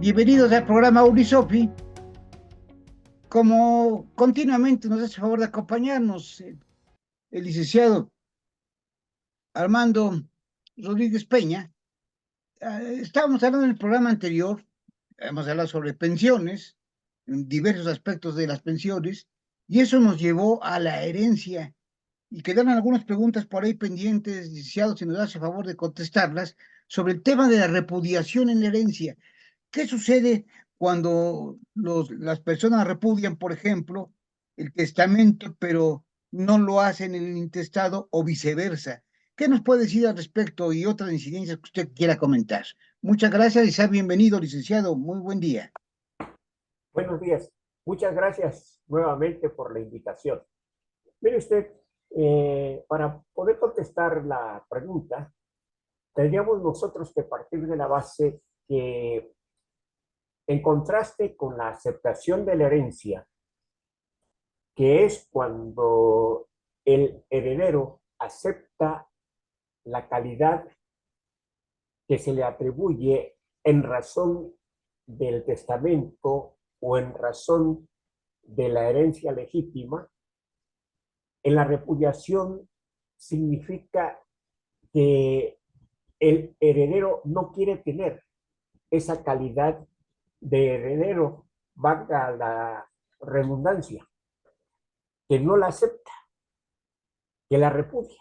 Bienvenidos al programa Unisofi. Como continuamente nos hace favor de acompañarnos el licenciado Armando Rodríguez Peña, estábamos hablando en el programa anterior, hemos hablado sobre pensiones, en diversos aspectos de las pensiones, y eso nos llevó a la herencia. Y quedaron algunas preguntas por ahí pendientes, licenciado, si nos hace favor de contestarlas, sobre el tema de la repudiación en la herencia. ¿Qué sucede cuando las personas repudian, por ejemplo, el testamento, pero no lo hacen en el intestado o viceversa? ¿Qué nos puede decir al respecto y otras incidencias que usted quiera comentar? Muchas gracias y sea bienvenido, licenciado. Muy buen día. Buenos días. Muchas gracias nuevamente por la invitación. Mire usted, para poder contestar la pregunta, tendríamos nosotros que partir de la base que, en contraste con la aceptación de la herencia, que es cuando el heredero acepta la calidad que se le atribuye en razón del testamento o en razón de la herencia legítima. En la repudiación significa que el heredero no quiere tener esa calidad de heredero, valga la redundancia, que no la acepta, que la repudia.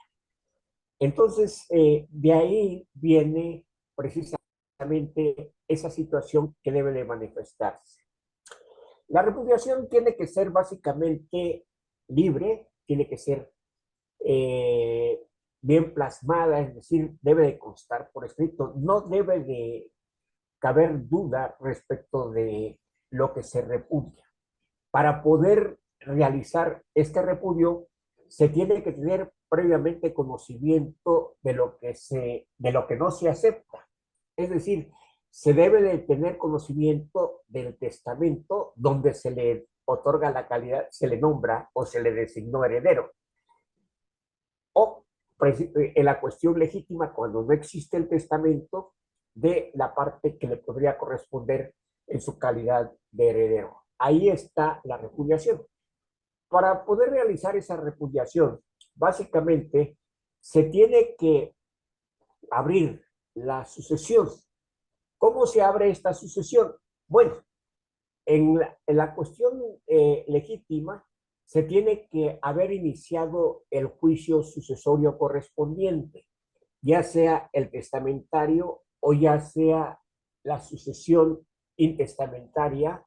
Entonces, de ahí viene precisamente esa situación que debe de manifestarse. La repudiación tiene que ser básicamente libre, tiene que ser eh, bien plasmada, es decir, debe de constar por escrito, no debe de caber duda respecto de lo que se repudia. Para poder realizar este repudio, se tiene que tener previamente conocimiento de lo que no se acepta. Es decir, se debe de tener conocimiento del testamento donde se le otorga la calidad, se le nombra o se le designó heredero. O en la cuestión legítima, cuando no existe el testamento, de la parte que le podría corresponder en su calidad de heredero. Ahí está la repudiación. Para poder realizar esa repudiación, básicamente se tiene que abrir la sucesión. ¿Cómo se abre esta sucesión? Bueno, en la cuestión legítima, se tiene que haber iniciado el juicio sucesorio correspondiente, ya sea el testamentario o ya sea la sucesión intestamentaria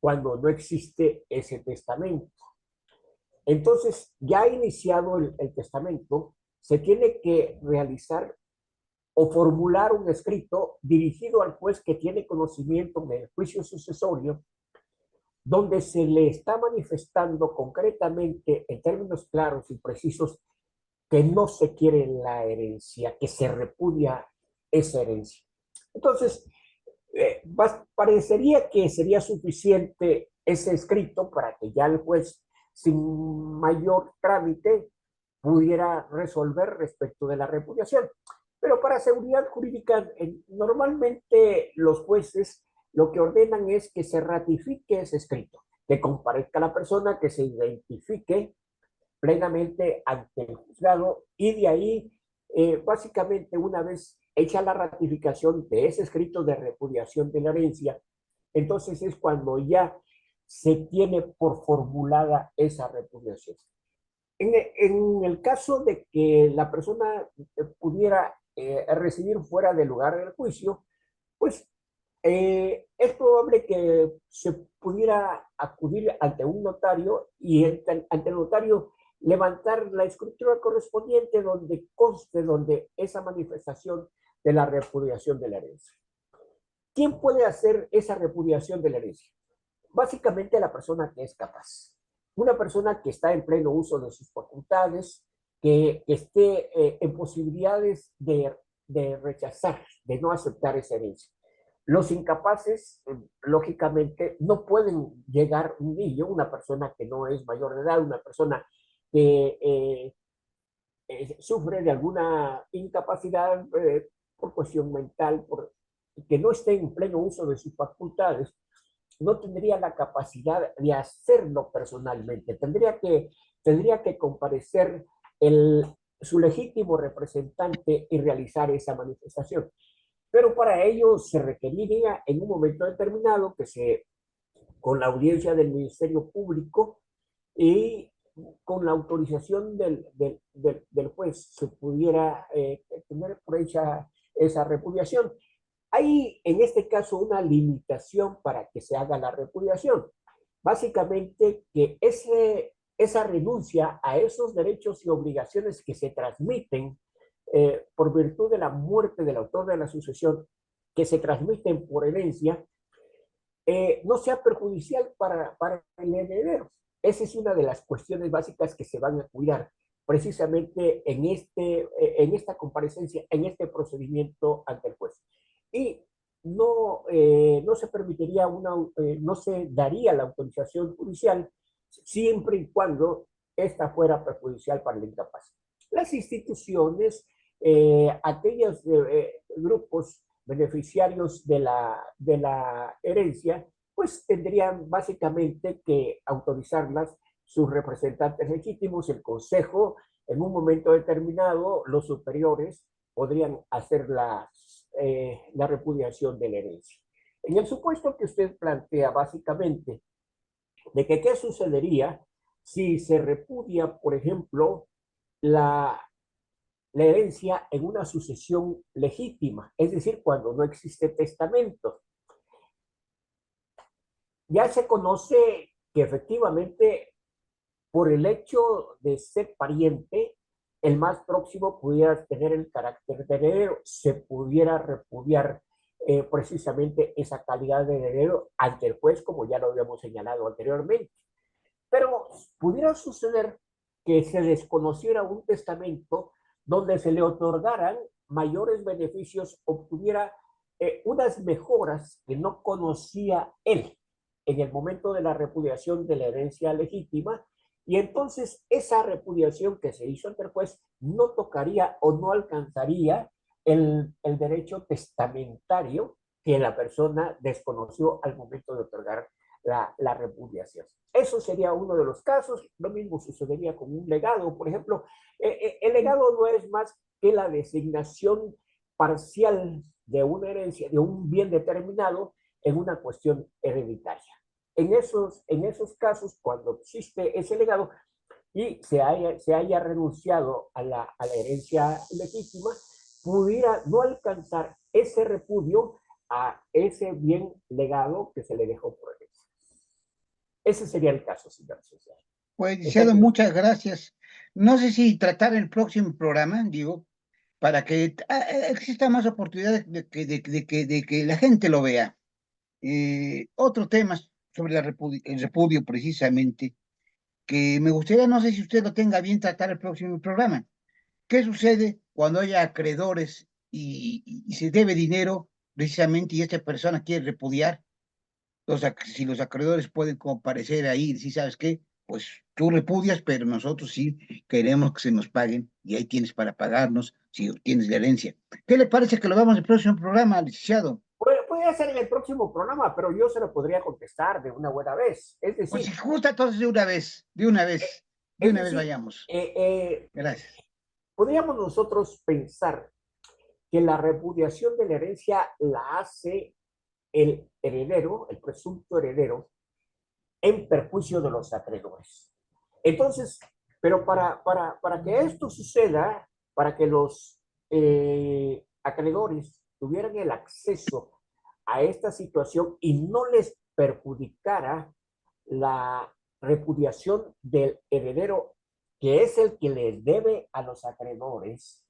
cuando no existe ese testamento. Entonces, ya iniciado el testamento, se tiene que realizar o formular un escrito dirigido al juez que tiene conocimiento del juicio sucesorio, donde se le está manifestando concretamente, en términos claros y precisos, que no se quiere la herencia, que se repudia esa herencia. Entonces, parecería que sería suficiente ese escrito para que ya el juez, sin mayor trámite, pudiera resolver respecto de la repudiación. Pero para seguridad jurídica, normalmente los jueces lo que ordenan es que se ratifique ese escrito, que comparezca la persona, que se identifique plenamente ante el juzgado y de ahí, básicamente, una vez hecha la ratificación de ese escrito de repudiación de la herencia, entonces es cuando ya se tiene por formulada esa repudiación. En el caso de que la persona pudiera residir fuera del lugar del juicio, pues es probable que se pudiera acudir ante un notario y ante el notario levantar la escritura correspondiente donde conste, donde esa manifestación de la repudiación de la herencia. ¿Quién puede hacer esa repudiación de la herencia? Básicamente la persona que es capaz. Una persona que está en pleno uso de sus facultades, que esté en posibilidades de rechazar, de no aceptar esa herencia. Los incapaces, lógicamente, no pueden llegar un niño, una persona que no es mayor de edad, una persona que sufre de alguna incapacidad por cuestión mental, por que no esté en pleno uso de sus facultades, no tendría la capacidad de hacerlo personalmente. Tendría que comparecer su legítimo representante y realizar esa manifestación. Pero para ello se requeriría en un momento determinado con la audiencia del Ministerio Público y con la autorización del juez se pudiera tener por hecha esa repudiación. Hay en este caso una limitación para que se haga la repudiación. Básicamente que esa renuncia a esos derechos y obligaciones que se transmiten por virtud de la muerte del autor de la sucesión, que se transmiten por herencia, no sea perjudicial para el heredero. Esa es una de las cuestiones básicas que se van a cuidar precisamente en esta comparecencia, en este procedimiento ante el juez. Y no se permitiría no se daría la autorización judicial siempre y cuando esta fuera perjudicial para el incapaz. Las instituciones, aquellos grupos beneficiarios de la herencia, pues tendrían básicamente que autorizarlas sus representantes legítimos, el consejo, en un momento determinado, los superiores podrían hacer la repudiación de la herencia. En el supuesto que usted plantea básicamente de que qué sucedería si se repudia, por ejemplo, la herencia en una sucesión legítima, es decir, cuando no existe testamento. Ya se conoce que efectivamente por el hecho de ser pariente, el más próximo pudiera tener el carácter de heredero, se pudiera repudiar precisamente esa calidad de heredero ante el juez, como ya lo habíamos señalado anteriormente. Pero pudiera suceder que se desconociera un testamento donde se le otorgaran mayores beneficios, obtuviera unas mejoras que no conocía él en el momento de la repudiación de la herencia legítima, y entonces esa repudiación que se hizo ante el juez no tocaría o no alcanzaría el derecho testamentario que la persona desconoció al momento de otorgar la repudiación. Eso sería uno de los casos. Lo mismo sucedería con un legado. Por ejemplo, el legado no es más que la designación parcial de una herencia, de un bien determinado en una cuestión hereditaria. En esos casos, cuando existe ese legado y se haya renunciado a la herencia legítima, pudiera no alcanzar ese repudio a ese bien legado que se le dejó por herencia. Ese sería el caso, señor César. Pues, licenciado, muchas gracias. No sé si tratar el próximo programa, digo, para que exista más oportunidad de que la gente lo vea. Otro tema sobre el repudio precisamente, que me gustaría, no sé si usted lo tenga bien tratar el próximo programa. ¿Qué sucede cuando haya acreedores y se debe dinero precisamente y esta persona quiere repudiar? Si los acreedores pueden comparecer ahí, si sabes qué, pues tú repudias, pero nosotros sí queremos que se nos paguen y ahí tienes para pagarnos si tienes la herencia. ¿Qué le parece que lo vamos el próximo programa, licenciado? Puede ser en el próximo programa, pero yo se lo podría contestar de una buena vez. Es Pues si decir, gusta, entonces de una vez, de una vez, de es una vez decir, vayamos. Gracias. podríamos nosotros pensar que la repudiación de la herencia la hace el heredero, el presunto heredero, en perjuicio de los acreedores. Entonces, pero para que esto suceda, para que los acreedores tuvieran el acceso a esta situación y no les perjudicara la repudiación del heredero, que es el que les debe a los acreedores,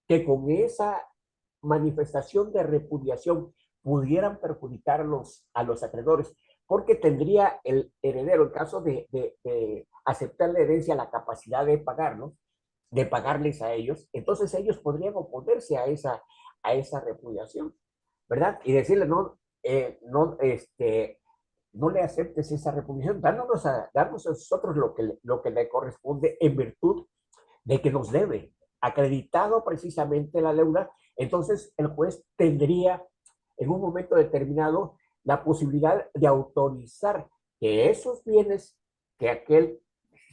que con esa manifestación de repudiación pudieran perjudicar a los acreedores, porque tendría el heredero, en caso de aceptar la herencia, la capacidad de pagarlos, de pagarles a ellos, entonces ellos podrían oponerse a esa repudiación, ¿verdad? Y decirle, no le aceptes esa repudiación, darnos a nosotros lo que le corresponde en virtud de que nos debe, acreditado precisamente la deuda, entonces el juez tendría en un momento determinado la posibilidad de autorizar que esos bienes que aquel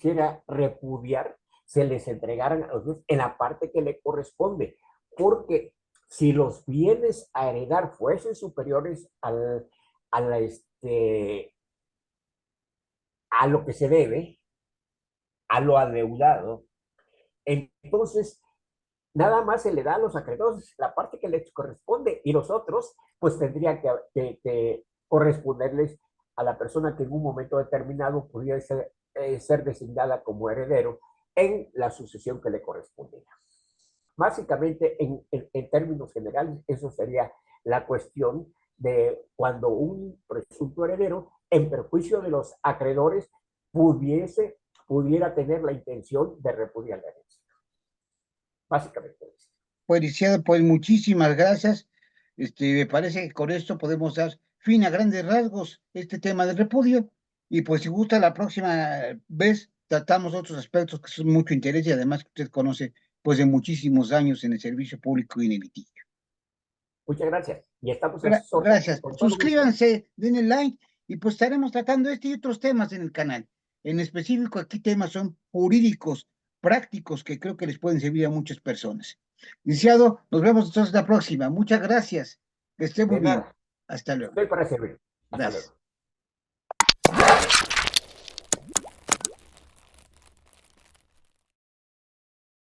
quiera repudiar se les entregaran a los bienes en la parte que le corresponde, porque si los bienes a heredar fuesen superiores a, la, a lo que se debe, a lo adeudado, entonces nada más se le da a los acreedores la parte que les corresponde y los otros pues tendría que corresponderles a la persona que en un momento determinado pudiera ser designada como heredero en la sucesión que le correspondiera. Básicamente, en términos generales, eso sería la cuestión de cuando un presunto heredero, en perjuicio de los acreedores, pudiera tener la intención de repudiar la herencia. Básicamente eso. Pues, licenciado, pues muchísimas gracias. Me parece que con esto podemos dar fin a grandes rasgos este tema del repudio. Y pues si gusta, la próxima vez tratamos otros aspectos que son mucho interés y además que usted conoce pues de muchísimos años en el servicio público y en el litigio. Muchas gracias. Y estamos a sus órdenes. Gracias. Con todo gusto. Suscríbanse, denle like y pues estaremos tratando este y otros temas en el canal. En específico, aquí temas son jurídicos, prácticos, que creo que les pueden servir a muchas personas. Licenciado, nos vemos entonces la próxima. Muchas gracias. Que esté muy De bien. nada. Hasta luego. Estoy para servir. Hasta Gracias. luego.